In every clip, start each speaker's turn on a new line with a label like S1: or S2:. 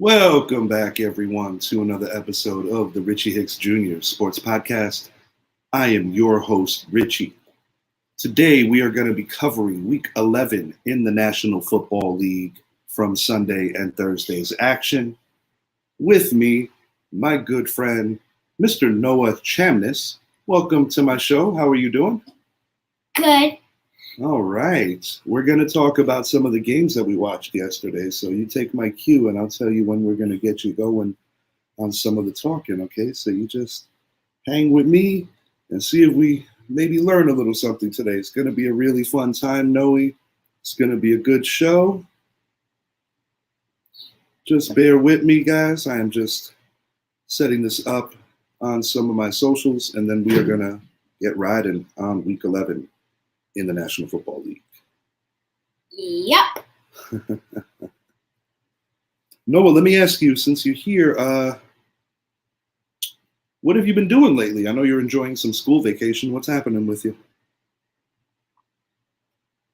S1: Welcome back, everyone, to another episode of the Richie Hicks Jr. Sports Podcast. I am your host, Richie. Today, we are going to be covering Week 11 in the National Football League from Sunday and Thursday's action. With me, my good friend, Mr. Noah Chamness. Welcome to my show. How are you doing?
S2: Good.
S1: All right. We're going to talk about some of the games that we watched yesterday. So you take my cue and I'll tell you when we're going to get you going on some of the talking, okay? So you just hang with me and see if we maybe learn a little something today. It's going to be a really fun time, Noe. It's going to be a good show. Just bear with me, guys. I am just setting this up on some of my socials, and then we are going to get riding on Week 11 in the National Football League.
S2: Yep.
S1: Noah, let me ask you, since you're here, what have you been doing lately? I know you're enjoying some school vacation. What's happening with you?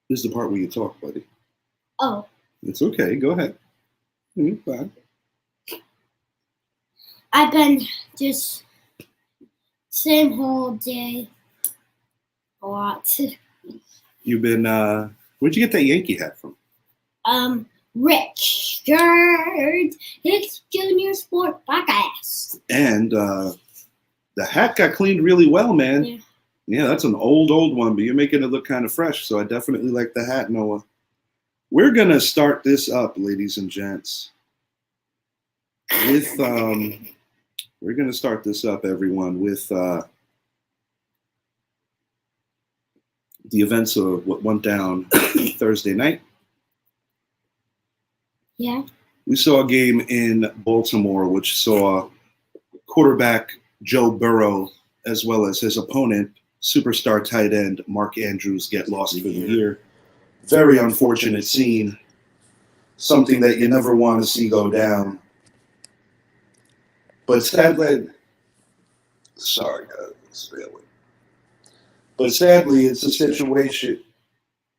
S1: This is the part where you talk, buddy.
S2: Oh.
S1: It's okay. Go ahead. Fine.
S2: I've been just same whole day. A lot.
S1: You've been, where'd you get that Yankee hat from?
S2: Richard Hicks Jr. Sport Podcast.
S1: And the hat got cleaned really well, man. Yeah, that's an old one, but you're making it look kind of fresh. So I definitely like the hat, Noah. We're going to start this up, ladies and gents, with, we're going to start this up, everyone, with the events of what went down Thursday night.
S2: Yeah.
S1: We saw a game in Baltimore, which saw quarterback Joe Burrow, as well as his opponent, superstar tight end Mark Andrews, get lost for the year. Very unfortunate scene. Something that you never want to see go down. But sadly, sorry, guys, but sadly, it's a situation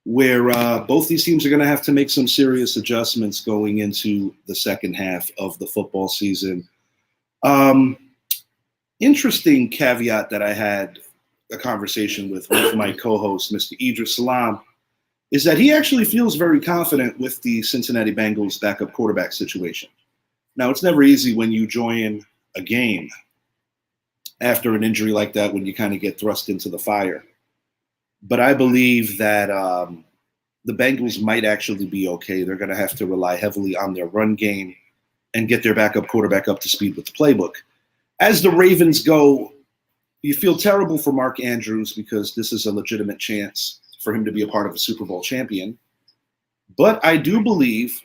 S1: where both these teams are going to have to make some serious adjustments going into the second half of the football season. Interesting caveat that I had a conversation with my co-host, Mr. Idris Salam, is that he actually feels very confident with the Cincinnati Bengals backup quarterback situation. Now, it's never easy when you join a game after an injury like that, when you kind of get thrust into the fire. But I believe that the Bengals might actually be okay. They're going to have to rely heavily on their run game and get their backup quarterback up to speed with the playbook. As the Ravens go, you feel terrible for Mark Andrews because this is a legitimate chance for him to be a part of a Super Bowl champion. But I do believe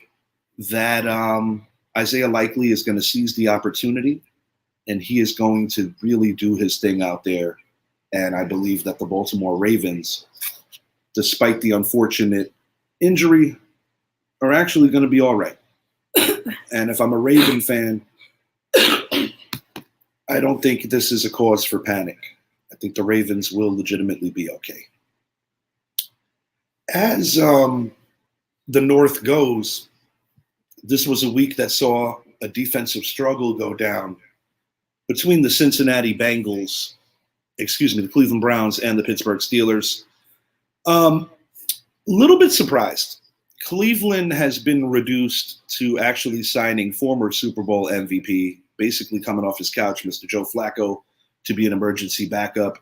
S1: that Isaiah Likely is going to seize the opportunity, and he is going to really do his thing out there. And I believe that the Baltimore Ravens, despite the unfortunate injury, are actually going to be all right. And if I'm a Raven fan, I don't think this is a cause for panic. I think the Ravens will legitimately be okay. As the North goes, this was a week that saw a defensive struggle go down between the the Cleveland Browns and the Pittsburgh Steelers. Little bit surprised. Cleveland has been reduced to actually signing former Super Bowl MVP, basically coming off his couch, Mr. Joe Flacco, to be an emergency backup.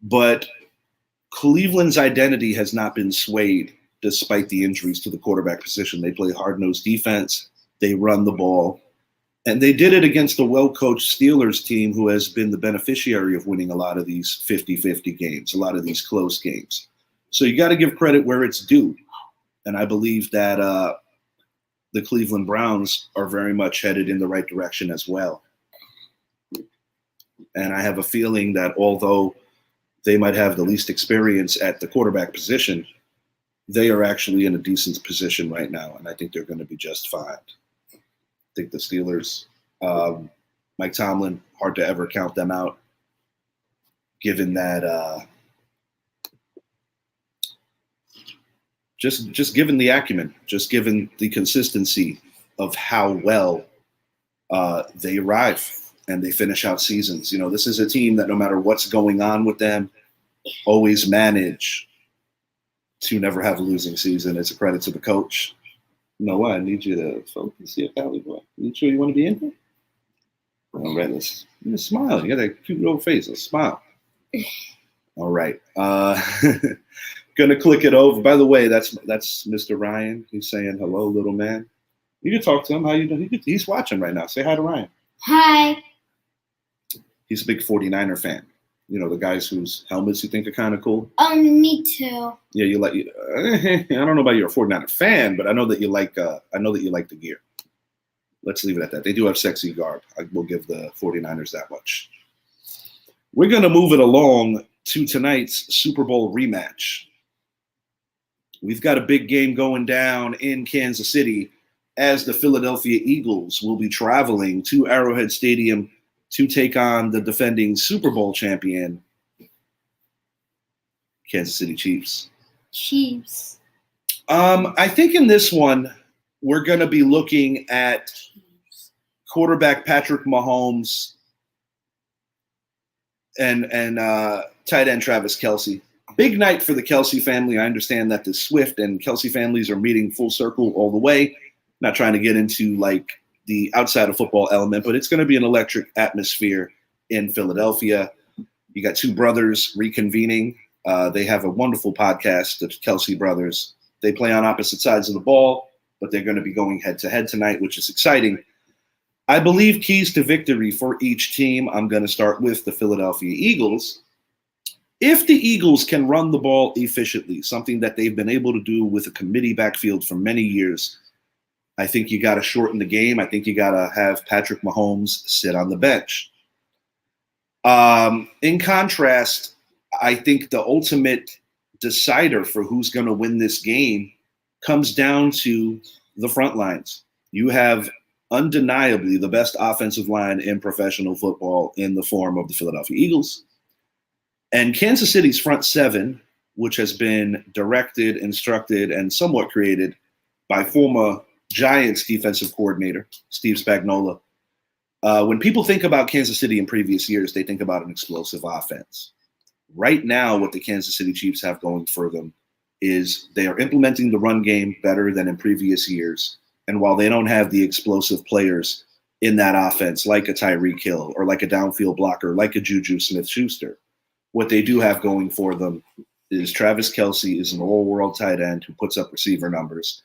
S1: But Cleveland's identity has not been swayed despite the injuries to the quarterback position. They play hard-nosed defense. They run the ball. And they did it against a well-coached Steelers team who has been the beneficiary of winning a lot of these 50-50 games, a lot of these close games. So you got to give credit where it's due. And I believe that the Cleveland Browns are very much headed in the right direction as well. And I have a feeling that although they might have the least experience at the quarterback position, they are actually in a decent position right now. And I think they're going to be just fine. I think the Steelers, Mike Tomlin, hard to ever count them out, given that just given the acumen, just given the consistency of how well they arrive and they finish out seasons. You know, this is a team that no matter what's going on with them, always manage to never have a losing season. It's a credit to the coach. You know what? I need you to focus here, Pally boy. You sure you want to be in here? All right, let's smile. You got that cute little face. Let's smile. All right. Gonna click it over. By the way, that's Mr. Ryan. He's saying hello, little man. You can talk to him. How you doing? He's watching right now. Say hi to Ryan.
S2: Hi.
S1: He's a big 49er fan. You know, the guys whose helmets you think are kind of cool.
S2: Me too.
S1: Yeah, you like. I don't know about you're a 49er fan, but I know that you like. I know that you like the gear. Let's leave it at that. They do have sexy garb. I will give the 49ers that much. We're gonna move it along to tonight's Super Bowl rematch. We've got a big game going down in Kansas City as the Philadelphia Eagles will be traveling to Arrowhead Stadium to take on the defending Super Bowl champion, Kansas City Chiefs.
S2: Chiefs.
S1: I think in this one, we're going to be looking at quarterback Patrick Mahomes and tight end Travis Kelce. Big night for the Kelce family. I understand that the Swift and Kelce families are meeting full circle all the way. Not trying to get into like the outside of football element, but it's going to be an electric atmosphere in Philadelphia. You got two brothers reconvening. They have a wonderful podcast, the Kelce brothers. They play on opposite sides of the ball, but they're going to be going head to head tonight, which is exciting. I believe keys to victory for each team. I'm going to start with the Philadelphia Eagles. If the Eagles can run the ball efficiently, something that they've been able to do with a committee backfield for many years, I think you got to shorten the game. I think you got to have Patrick Mahomes sit on the bench. In contrast, I think the ultimate decider for who's going to win this game comes down to the front lines. You have undeniably the best offensive line in professional football in the form of the Philadelphia Eagles. And Kansas City's front seven, which has been directed, instructed, and somewhat created by former Giants defensive coordinator, Steve Spagnuolo. When people think about Kansas City in previous years, they think about an explosive offense. Right now, what the Kansas City Chiefs have going for them is they are implementing the run game better than in previous years. And while they don't have the explosive players in that offense, like a Tyreek Hill or like a downfield blocker, like a Juju Smith-Schuster, what they do have going for them is Travis Kelce is an all-world tight end who puts up receiver numbers.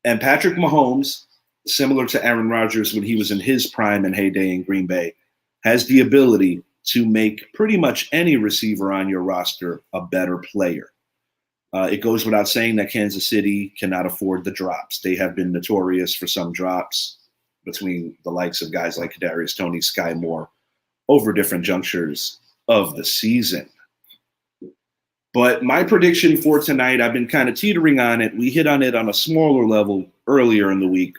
S1: And Patrick Mahomes, similar to Aaron Rodgers when he was in his prime and heyday in Green Bay, has the ability to make pretty much any receiver on your roster a better player. It goes without saying that Kansas City cannot afford the drops. They have been notorious for some drops between the likes of guys like Kadarius Toney, Sky Moore, over different junctures of the season. But my prediction for tonight, I've been kind of teetering on it. We hit on it on a smaller level earlier in the week.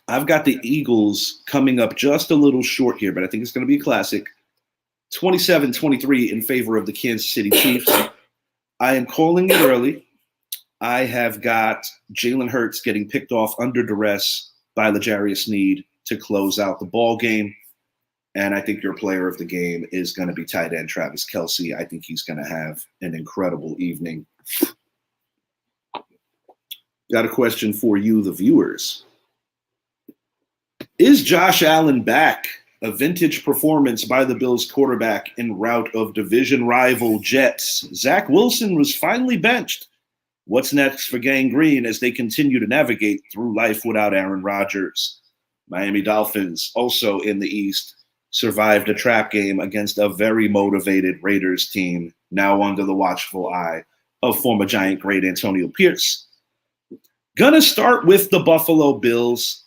S1: I've got the Eagles coming up just a little short here, but I think it's going to be a classic. 27-23 in favor of the Kansas City Chiefs. I am calling it early. I have got Jalen Hurts getting picked off under duress by L'Jarius Sneed to close out the ball game. And I think your player of the game is going to be tight end Travis Kelce. I think he's going to have an incredible evening. Got a question for you, the viewers. Is Josh Allen back? A vintage performance by the Bills quarterback en route of division rival Jets. Zach Wilson was finally benched. What's next for Gang Green as they continue to navigate through life without Aaron Rodgers? Miami Dolphins, also in the East, survived a trap game against a very motivated Raiders team, now under the watchful eye of former Giant great Antonio Pierce. Gonna start with the Buffalo Bills.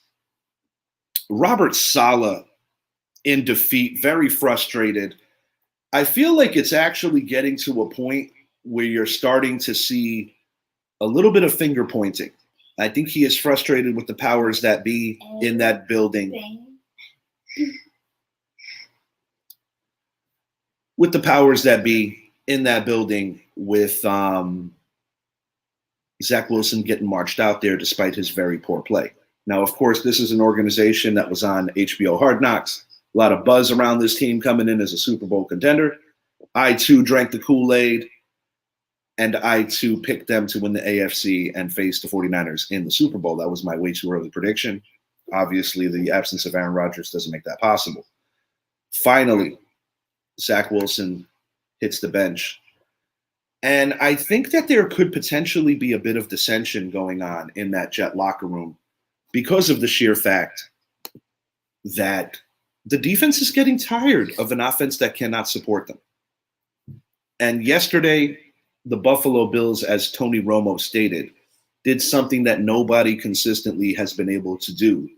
S1: Robert Saleh in defeat, very frustrated. I feel like it's actually getting to a point where you're starting to see a little bit of finger pointing. I think he is frustrated with the powers that be in that building. With the powers that be in that building, with Zach Wilson getting marched out there despite his very poor play. Now, of course, this is an organization that was on HBO Hard Knocks. A lot of buzz around this team coming in as a Super Bowl contender. I, too, drank the Kool-Aid, and I, too, picked them to win the AFC and face the 49ers in the Super Bowl. That was my way too early prediction. Obviously, the absence of Aaron Rodgers doesn't make that possible. Finally, Zach Wilson hits the bench. And I think that there could potentially be a bit of dissension going on in that Jet locker room because of the sheer fact that the defense is getting tired of an offense that cannot support them. And yesterday, the Buffalo Bills, as Tony Romo stated, did something that nobody consistently has been able to do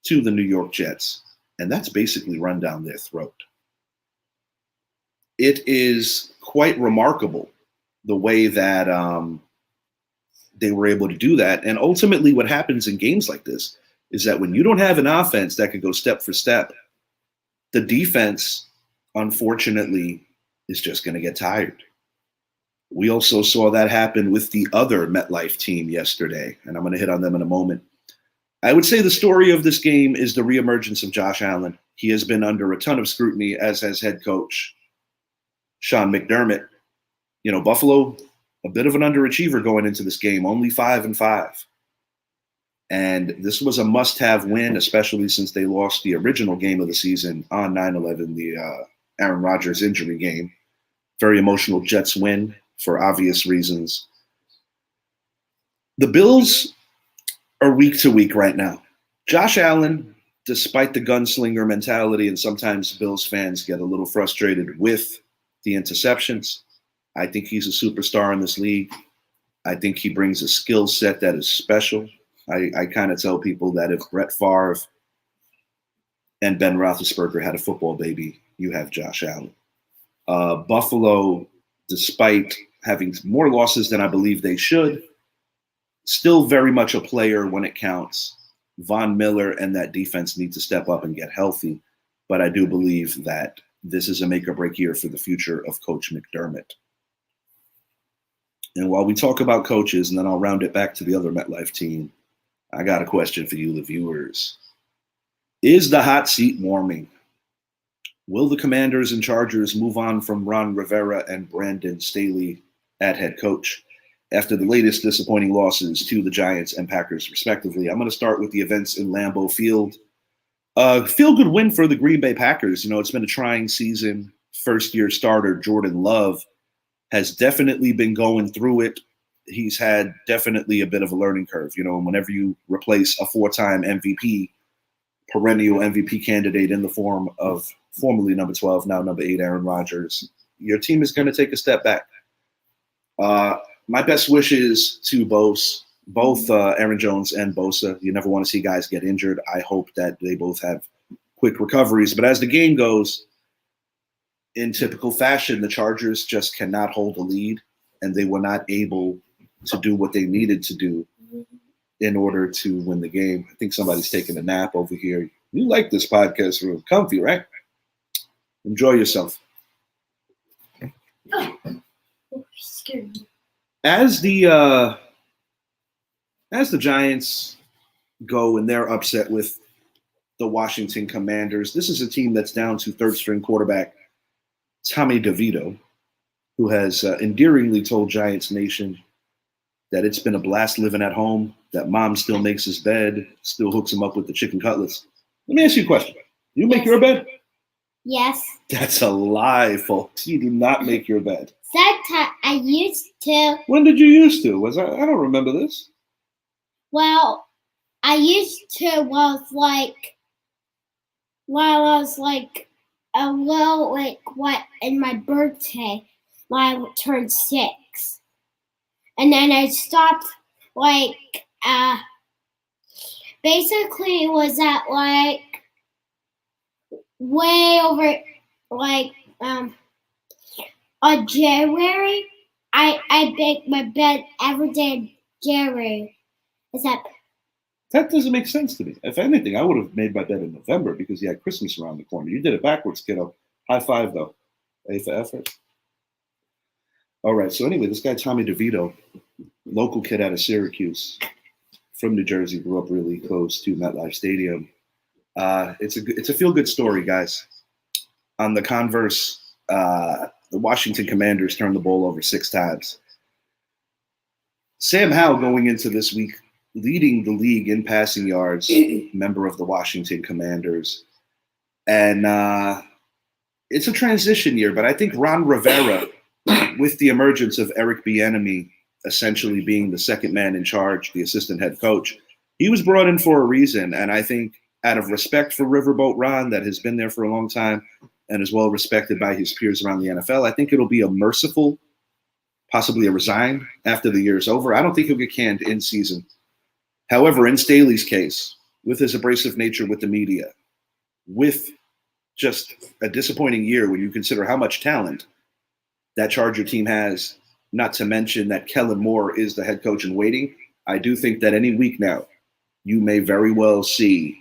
S1: to the New York Jets, and that's basically run down their throat. It is quite remarkable the way that they were able to do that. And ultimately what happens in games like this is that when you don't have an offense that can go step for step, the defense, unfortunately, is just going to get tired. We also saw that happen with the other MetLife team yesterday, and I'm going to hit on them in a moment. I would say the story of this game is the reemergence of Josh Allen. He has been under a ton of scrutiny, as has head coach Sean McDermott. You know, Buffalo, a bit of an underachiever going into this game, only 5-5. And this was a must-have win, especially since they lost the original game of the season on 9/11, the Aaron Rodgers injury game. Very emotional Jets win for obvious reasons. The Bills are week to week right now. Josh Allen, despite the gunslinger mentality, and sometimes Bills fans get a little frustrated with the interceptions, I think he's a superstar in this league. I think he brings a skill set that is special. I kind of tell people that if Brett Favre and Ben Roethlisberger had a football baby, you have Josh Allen. Buffalo, despite having more losses than I believe they should, still very much a player when it counts. Von Miller and that defense need to step up and get healthy. But I do believe that this is a make or break year for the future of Coach McDermott. And while we talk about coaches, and then I'll round it back to the other MetLife team, I got a question for you, the viewers. Is the hot seat warming? Will the Commanders and Chargers move on from Ron Rivera and Brandon Staley at head coach after the latest disappointing losses to the Giants and Packers, respectively? I'm going to start with the events in Lambeau Field. Feel-good win for the Green Bay Packers. You know, it's been a trying season. First-year starter Jordan Love has definitely been going through it. He's had definitely a bit of a learning curve. You know, whenever you replace a four-time MVP, perennial MVP candidate in the form of formerly number 12, now number 8, Aaron Rodgers, your team is going to take a step back. My best wishes to both Aaron Jones and Bosa. You never want to see guys get injured. I hope that they both have quick recoveries. But as the game goes, in typical fashion, the Chargers just cannot hold a lead, and they were not able to do what they needed to do in order to win the game. I think somebody's taking a nap over here. You like this podcast room. Comfy, right? Enjoy yourself.
S2: Oh, scared me.
S1: As the Giants go and they're upset with the Washington Commanders, this is a team that's down to third-string quarterback Tommy DeVito, who has endearingly told Giants Nation that it's been a blast living at home, that mom still makes his bed, still hooks him up with the chicken cutlets. Let me ask you a question. You make your bed?
S2: Yes.
S1: That's a lie, folks. You do not make your bed.
S2: Sometimes I used to.
S1: When did you used to? I don't remember this.
S2: Well, I used to was like when I was like a little what in my birthday when I turned 6. And then I stopped basically it was at way over on January. I make my bed every day in January.
S1: That doesn't make sense to me. If anything, I would have made my bed in November because you had Christmas around the corner. You did it backwards, kiddo. High five, though. A for effort. All right, so anyway, this guy Tommy DeVito, local kid out of Syracuse, from New Jersey, grew up really close to MetLife Stadium. It's a feel good story, guys. On the converse, the Washington Commanders turned the ball over 6 times. Sam Howell going into this week, leading the league in passing yards, member of the Washington Commanders. And it's a transition year, but I think Ron Rivera, with the emergence of Eric Bieniemy essentially being the second man in charge, the assistant head coach, he was brought in for a reason. And I think out of respect for Riverboat Ron, that has been there for a long time and is well respected by his peers around the NFL, I think it'll be a merciful, possibly a resign after the year is over. I don't think he'll get canned in season. However, in Staley's case, with his abrasive nature with the media, with just a disappointing year when you consider how much talent that Charger team has, not to mention that Kellen Moore is the head coach in waiting, I do think that any week now, you may very well see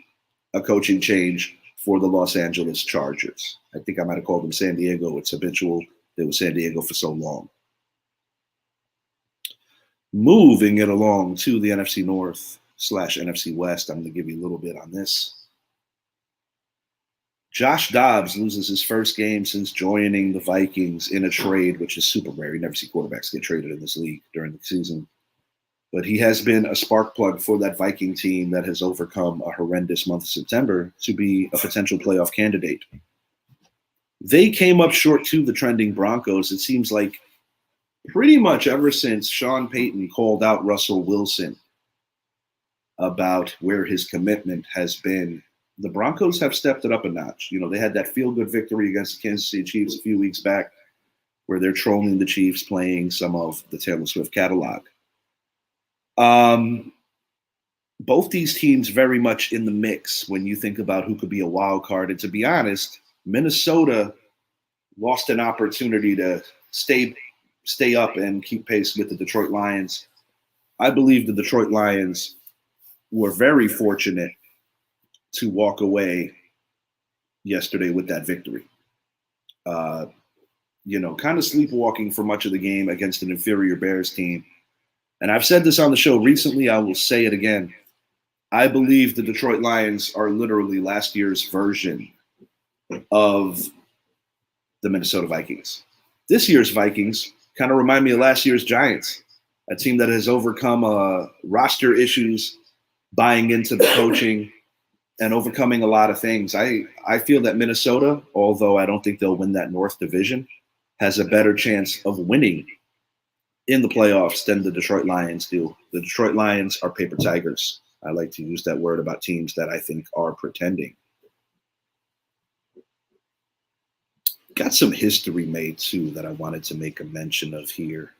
S1: a coaching change for the Los Angeles Chargers. I think I might have called them San Diego. It's habitual. They were San Diego for so long. Moving it along to the NFC North / NFC West, I'm going to give you a little bit on this. Josh Dobbs loses his first game since joining the Vikings in a trade, which is super rare. You never see quarterbacks get traded in this league during the season. But he has been a spark plug for that Viking team that has overcome a horrendous month of September to be a potential playoff candidate. They came up short to the trending Broncos. It seems like pretty much ever since Sean Payton called out Russell Wilson about where his commitment has been, the Broncos have stepped it up a notch. You know, they had that feel-good victory against the Kansas City Chiefs a few weeks back where they're trolling the Chiefs playing some of the Taylor Swift catalog. Both these teams very much in the mix when you think about who could be a wild card. And to be honest, Minnesota lost an opportunity to stay up and keep pace with the Detroit Lions. I believe the Detroit Lions were very fortunate to walk away yesterday with that victory. Kind of sleepwalking for much of the game against an inferior Bears team. And I've said this on the show recently, I will say it again. I believe the Detroit Lions are literally last year's version of the Minnesota Vikings. This year's Vikings kind of remind me of last year's Giants, a team that has overcome roster issues, buying into the coaching, and overcoming a lot of things. I feel that Minnesota, although I don't think they'll win that North Division, has a better chance of winning in the playoffs than the Detroit Lions do. The Detroit Lions are paper tigers. I like to use that word about teams that I think are pretending. Got some history made, too, that I wanted to make a mention of here.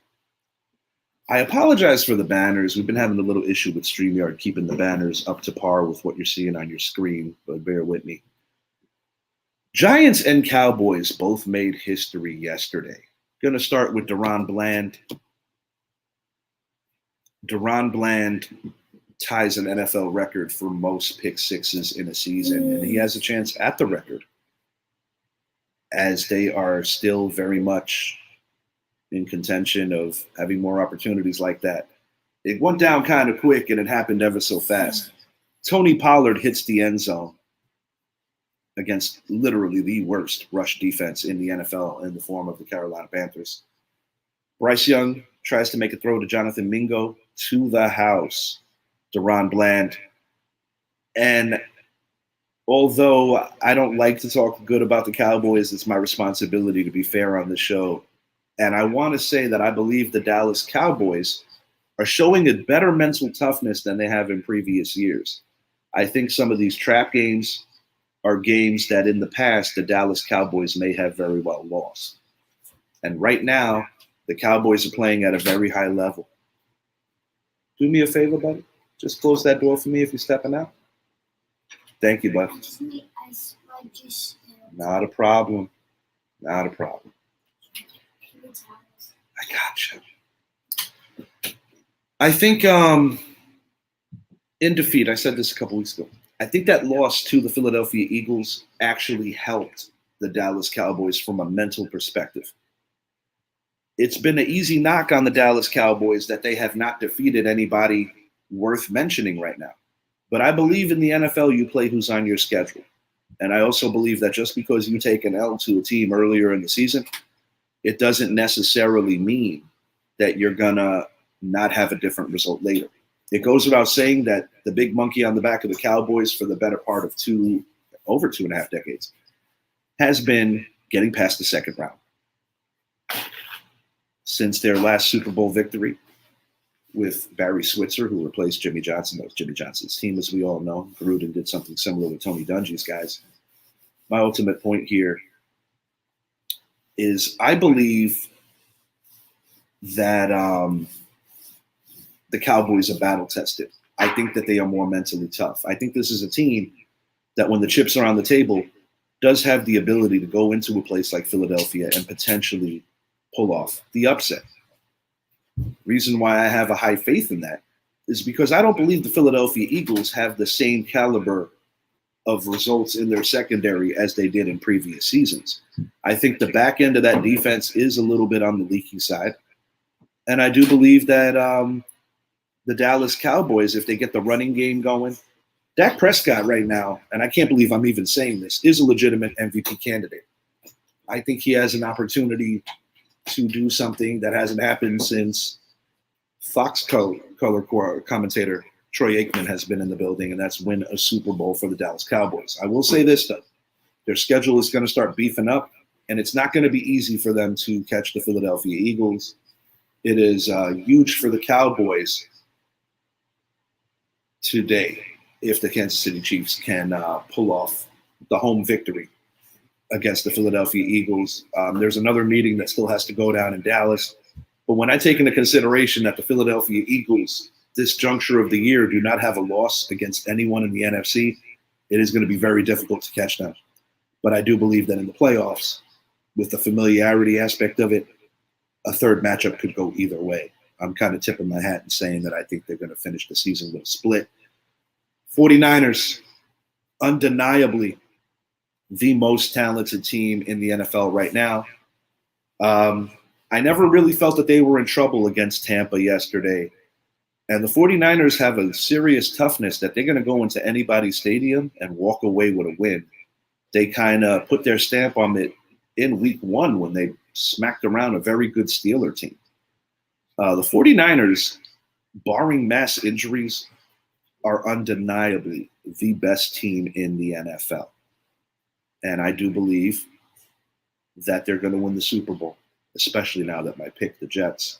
S1: I apologize for the banners. We've been having a little issue with StreamYard keeping the banners up to par with what you're seeing on your screen, but bear with me. Giants and Cowboys both made history yesterday. Going to start with Deron Bland. Deron Bland ties an NFL record for most pick sixes in a season, and he has a chance at the record, as they are still very much in contention of having more opportunities like that. It went down kind of quick, and it happened ever so fast. Tony Pollard hits the end zone against literally the worst rush defense in the NFL in the form of the Carolina Panthers. Bryce Young tries to make a throw to Jonathan Mingo to the house. Deron Bland. And although I don't like to talk good about the Cowboys, it's my responsibility to be fair on the show. And I want to say that I believe the Dallas Cowboys are showing a better mental toughness than they have in previous years. I think some of these trap games are games that in the past the Dallas Cowboys may have very well lost. And right now, the Cowboys are playing at a very high level. Do me a favor, buddy. Just close that door for me if you're stepping out. Thank you, buddy. Not a problem. Not a problem. I got you. I think in defeat, I said this a couple weeks ago, I think that loss to the Philadelphia Eagles actually helped the Dallas Cowboys from a mental perspective. It's been an easy knock on the Dallas Cowboys that they have not defeated anybody worth mentioning right now. But I believe in the NFL, you play who's on your schedule. And I also believe that just because you take an L to a team earlier in the season, it doesn't necessarily mean that you're going to not have a different result later. It goes without saying that the big monkey on the back of the Cowboys for the better part of over 2.5 decades has been getting past the second round. Since their last Super Bowl victory with Barry Switzer, who replaced Jimmy Johnson, that was Jimmy Johnson's team, as we all know. Gruden did something similar with Tony Dungy's guys. My ultimate point here is I believe that the Cowboys are battle tested. I think that they are more mentally tough. I think this is a team that when the chips are on the table does have the ability to go into a place like Philadelphia and potentially pull off the upset. Reason why I have a high faith in that is because I don't believe the Philadelphia Eagles have the same caliber of results in their secondary as they did in previous seasons. I think the back end of that defense is a little bit on the leaky side. And I do believe that the Dallas Cowboys, if they get the running game going, Dak Prescott right now, and I can't believe I'm even saying this, is a legitimate MVP candidate. I think he has an opportunity to do something that hasn't happened since Fox color commentator Troy Aikman has been in the building, and that's win a Super Bowl for the Dallas Cowboys. I will say this, though. Their schedule is going to start beefing up, and it's not going to be easy for them to catch the Philadelphia Eagles. It is huge for the Cowboys today if the Kansas City Chiefs can pull off the home victory against the Philadelphia Eagles. There's another meeting that still has to go down in Dallas. But when I take into consideration that the Philadelphia Eagles, this juncture of the year, do not have a loss against anyone in the NFC, it is going to be very difficult to catch them. But I do believe that in the playoffs, with the familiarity aspect of it, a third matchup could go either way. I'm kind of tipping my hat and saying that I think they're going to finish the season with a split. 49ers, undeniably the most talented team in the NFL right now. I never really felt that they were in trouble against Tampa yesterday. And the 49ers have a serious toughness that they're going to go into anybody's stadium and walk away with a win. They kind of put their stamp on it in week one when they smacked around a very good Steeler team. The 49ers, barring mass injuries, are undeniably the best team in the NFL. And I do believe that they're going to win the Super Bowl, especially now that my pick, the Jets,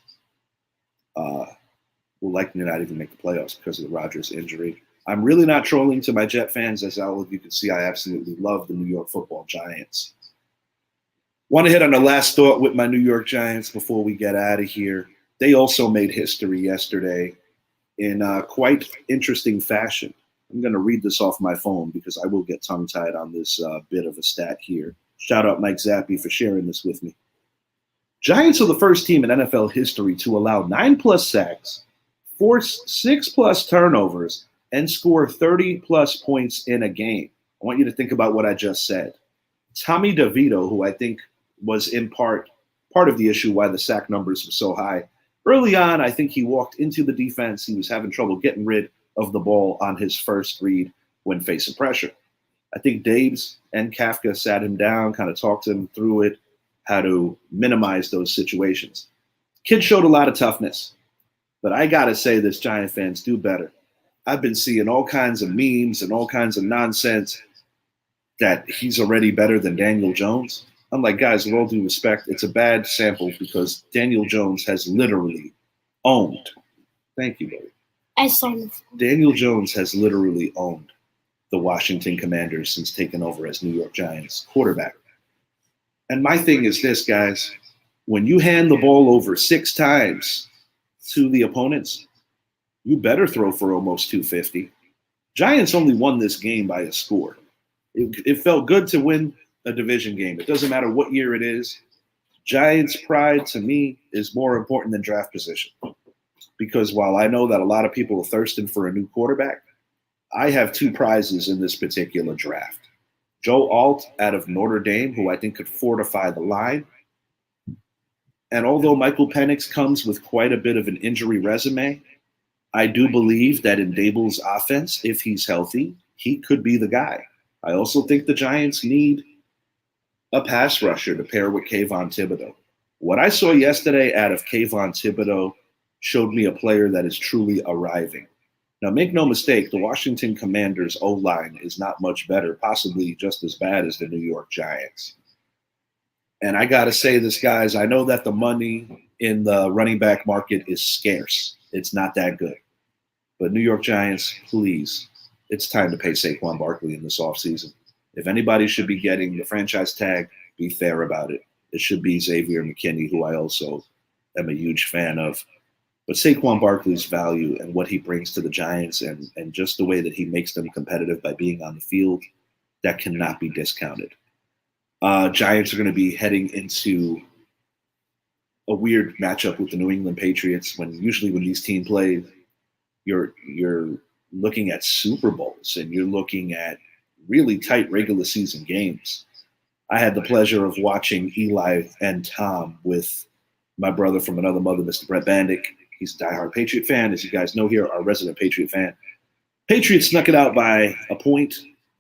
S1: will likely not even make the playoffs because of the Rodgers injury. I'm really not trolling to my Jet fans. As all of you can see, I absolutely love the New York Football Giants. Want to hit on the last thought with my New York Giants before we get out of here. They also made history yesterday in quite interesting fashion. I'm going to read this off my phone because I will get tongue-tied on this bit of a stat here. Shout out Mike Zappi for sharing this with me. Giants are the first team in NFL history to allow 9+ sacks, force 6+ turnovers, and score 30+ points in a game. I want you to think about what I just said. Tommy DeVito, who I think was in part of the issue why the sack numbers were so high. Early on, I think he walked into the defense. He was having trouble getting rid of the ball on his first read when facing pressure. I think Daves and Kafka sat him down, kind of talked him through it, how to minimize those situations. Kid showed a lot of toughness, but I got to say this, Giant fans, do better. I've been seeing all kinds of memes and all kinds of nonsense that he's already better than Daniel Jones. I'm like, guys, with all due respect, it's a bad sample because Daniel Jones has literally owned. Thank you, baby.
S2: I saw this.
S1: Daniel Jones has literally owned the Washington Commanders since taking over as New York Giants quarterback. And my thing is this, guys. When you hand the ball over 6 times to the opponents, you better throw for almost 250. Giants only won this game by a score. It felt good to win a division game. It doesn't matter what year it is. Giants' pride, to me, is more important than draft position. Because while I know that a lot of people are thirsting for a new quarterback, I have 2 prizes in this particular draft. Joe Alt out of Notre Dame, who I think could fortify the line. And although Michael Penix comes with quite a bit of an injury resume, I do believe that in Dable's offense, if he's healthy, he could be the guy. I also think the Giants need a pass rusher to pair with Kayvon Thibodeau. What I saw yesterday out of Kayvon Thibodeau showed me a player that is truly arriving. Now, make no mistake, the Washington Commanders' O-line is not much better, possibly just as bad as the New York Giants. And I got to say this, guys, I know that the money in the running back market is scarce. It's not that good. But New York Giants, please, it's time to pay Saquon Barkley in this offseason. If anybody should be getting the franchise tag, be fair about it. It should be Xavier McKinney, who I also am a huge fan of. But Saquon Barkley's value and what he brings to the Giants and just the way that he makes them competitive by being on the field, that cannot be discounted. Giants are going to be heading into a weird matchup with the New England Patriots when these teams play, you're looking at Super Bowls and you're looking at really tight regular season games. I had the pleasure of watching Eli and Tom with my brother from another mother, Mr. Brett Bandick. He's a diehard Patriot fan. As you guys know here, our resident Patriot fan. Patriots snuck it out by a point.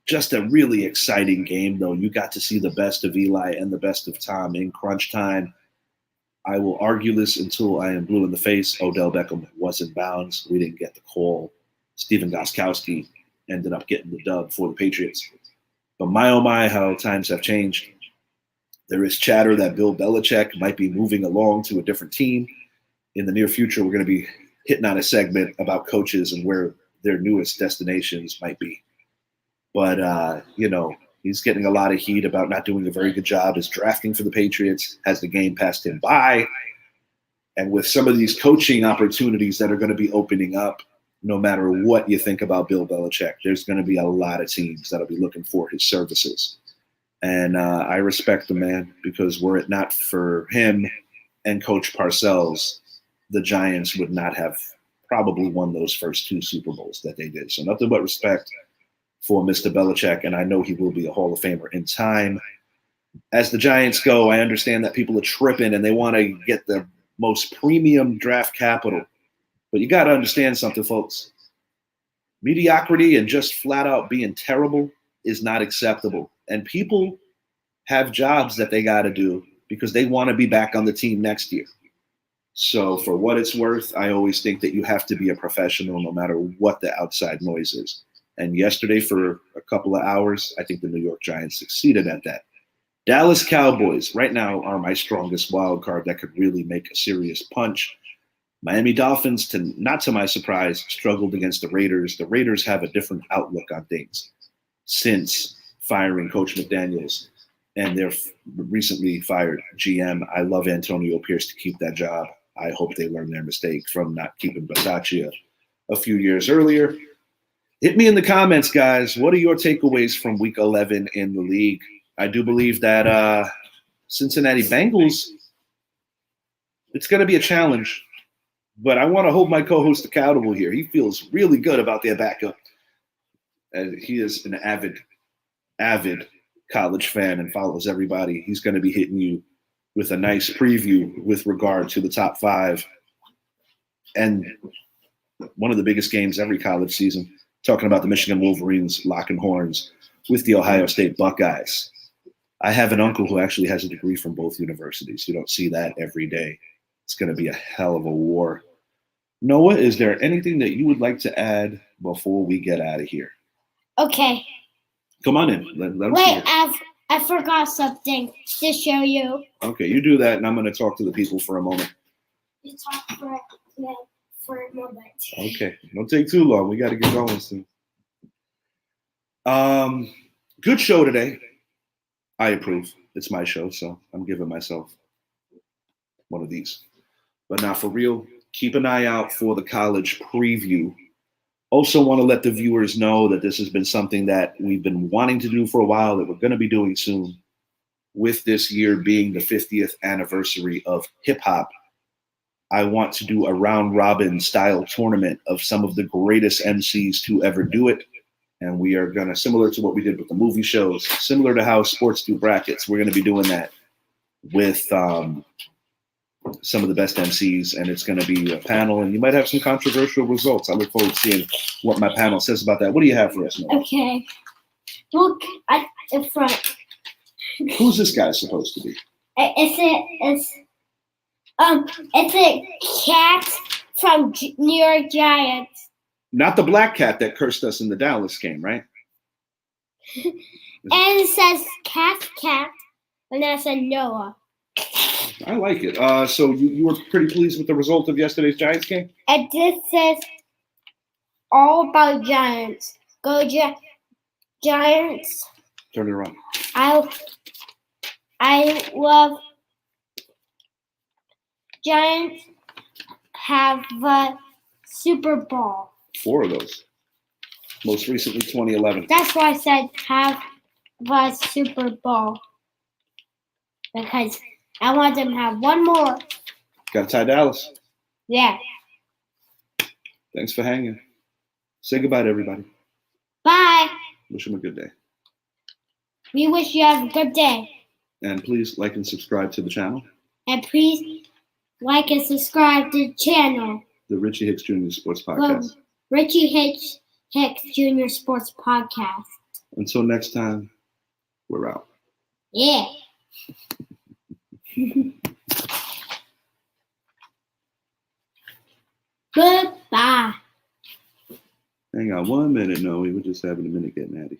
S1: Just a really exciting game, though. You got to see the best of Eli and the best of Tom in crunch time. I will argue this until I am blue in the face. Odell Beckham was in bounds. We didn't get the call. Steven Gostkowski ended up getting the dub for the Patriots. But my, oh my, how times have changed. There is chatter that Bill Belichick might be moving along to a different team. In the near future, we're going to be hitting on a segment about coaches and where their newest destinations might be. But, he's getting a lot of heat about not doing a very good job as drafting for the Patriots. Has the game passed him by? And with some of these coaching opportunities that are going to be opening up, no matter what you think about Bill Belichick, there's going to be a lot of teams that'll be looking for his services. And I respect the man, because were it not for him and Coach Parcells, the Giants would not have probably won those first 2 Super Bowls that they did. So nothing but respect for Mr. Belichick, and I know he will be a Hall of Famer in time. As the Giants go, I understand that people are tripping and they want to get the most premium draft capital. But you got to understand something, folks. Mediocrity and just flat out being terrible is not acceptable. And people have jobs that they got to do because they want to be back on the team next year. So for what it's worth, I always think that you have to be a professional no matter what the outside noise is. And yesterday, for a couple of hours, I think the New York Giants succeeded at that. Dallas Cowboys right now are my strongest wild card that could really make a serious punch. Miami Dolphins, not to my surprise, struggled against the Raiders. The Raiders have a different outlook on things since firing Coach McDaniels and their recently fired GM. I love Antonio Pierce to keep that job. I hope they learn their mistake from not keeping Bisaccia a few years earlier. Hit me in the comments, guys. What are your takeaways from Week 11 in the league? I do believe that Cincinnati Bengals, it's going to be a challenge. But I want to hold my co-host accountable here. He feels really good about their backup. And he is an avid college fan and follows everybody. He's going to be hitting you with a nice preview with regard to the top 5 and one of the biggest games every college season, talking about the Michigan Wolverines locking horns with the Ohio State Buckeyes. I have an uncle who actually has a degree from both universities. You don't see that every day. It's going to be a hell of a war. Noah, is there anything that you would like to add before we get out of here?
S2: Okay.
S1: Come on in. Let them see
S2: Wait,
S1: it.
S2: I forgot something to show you.
S1: Okay, you do that, and I'm going to talk to the people for a moment.
S2: You talk for a moment.
S1: Okay, don't take too long. We got to get going soon. Good show today. I approve. It's my show, so I'm giving myself one of these. But now, for real, keep an eye out for the college preview. Also want to let the viewers know that this has been something that we've been wanting to do for a while, that we're going to be doing soon, with this year being the 50th anniversary of hip-hop. I want to do a round-robin style tournament of some of the greatest MCs to ever do it. And we are going to, similar to what we did with the movie shows, similar to how sports do brackets, we're going to be doing that with some of the best MCs, and it's going to be a panel, and you might have some controversial results. I look forward to seeing what my panel says about that. What do you have for us, Noah?
S2: Okay. Look at the front.
S1: Who's this guy supposed to be?
S2: It's a cat from New York Giants.
S1: Not the black cat that cursed us in the Dallas game, right?
S2: And it says cat, and that's a Noah.
S1: I like it. So you were pretty pleased with the result of yesterday's Giants game?
S2: And this says all about Giants. Go Giants.
S1: Turn it around.
S2: I love Giants have a Super Bowl.
S1: 4 of those. Most recently, 2011.
S2: That's why I said have a Super Bowl. Because I want them to have one more.
S1: Got to tie Dallas.
S2: Yeah.
S1: Thanks for hanging. Say goodbye to everybody.
S2: Bye.
S1: Wish them a good day.
S2: We wish you have a good day.
S1: And please like and subscribe to the channel.
S2: And please like and subscribe to the channel.
S1: The Richie Hicks Jr. Sports
S2: The
S1: Podcast.
S2: Richie Hicks Jr. Sports Podcast.
S1: Until next time, we're out.
S2: Yeah. Goodbye.
S1: Hang on 1 minute. No, we were just having a minute getting out of here.